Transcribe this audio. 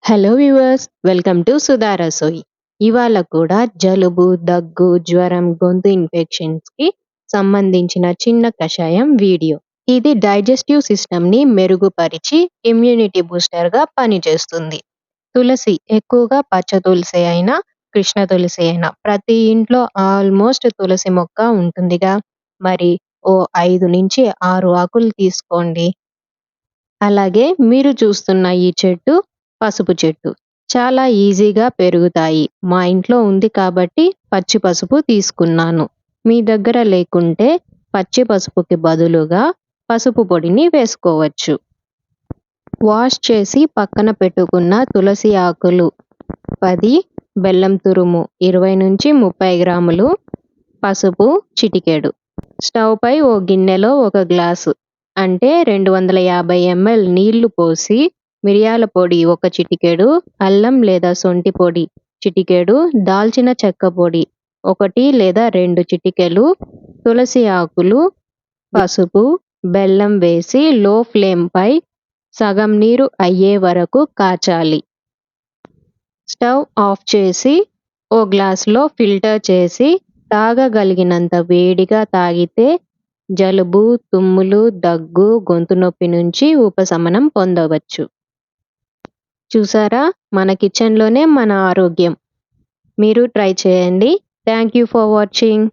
Hello viewers, welcome to Sudha Rasoi. ఇవాళ కూడా జలుబు, దగ్గు, జ్వరం, గొంతు ఇన్ఫెక్షన్స్కి సంబంధించిన చిన్న కషాయం వీడియో. ఇది డైజెస్టివ్ సిస్టమ్ని మెరుగుపరిచి ఇమ్యూనిటీ బూస్టర్గా పనిచేస్తుంది. తులసి, ఎక్కువగా పచ్చ తులసి అయినా కృష్ణ తులసి అయినా ప్రతి ఇంట్లో ఆల్మోస్ట్ తులసి మొక్క ఉంటుందిగా. మరి ఓ 5 నుంచి 6 ఆకులు తీసుకోండి. అలాగే మీరు చూస్తున్న ఈ చెట్టు పసుపు చెట్టు. చాలా ఈజీగా పెరుగుతాయి. మా ఇంట్లో ఉంది కాబట్టి పచ్చి పసుపు తీసుకున్నాను. మీ దగ్గర లేకుంటే పచ్చి పసుపుకి బదులుగా పసుపు పొడిని వేసుకోవచ్చు. వాష్ చేసి పక్కన పెట్టుకున్న తులసి ఆకులు 10, బెల్లం తురుము 20 నుంచి 30 గ్రాములు, పసుపు చిటికెడు. స్టవ్ పై ఓ గిన్నెలో 1 గ్లాసు అంటే 250 ml నీళ్లు పోసి మిరియాల పొడి 1 చిటికెడు, అల్లం లేదా సొంటి పొడి చిటికెడు, దాల్చిన చెక్క పొడి 1 లేదా 2 చిటికెలు, తులసి ఆకులు, పసుపు, బెల్లం వేసి లో ఫ్లేమ్ పై సగం నీరు అయ్యే వరకు కాచాలి. స్టవ్ ఆఫ్ చేసి ఓ గ్లాసులో ఫిల్టర్ చేసి తాగగలిగినంత వేడిగా తాగితే జలుబు, తుమ్ములు, దగ్గు, గొంతు నొప్పి నుంచి ఉపశమనం పొందవచ్చు. చూసారా, మన కిచెన్లోనే మన ఆరోగ్యం. మీరు ట్రై చేయండి. Thank you for watching.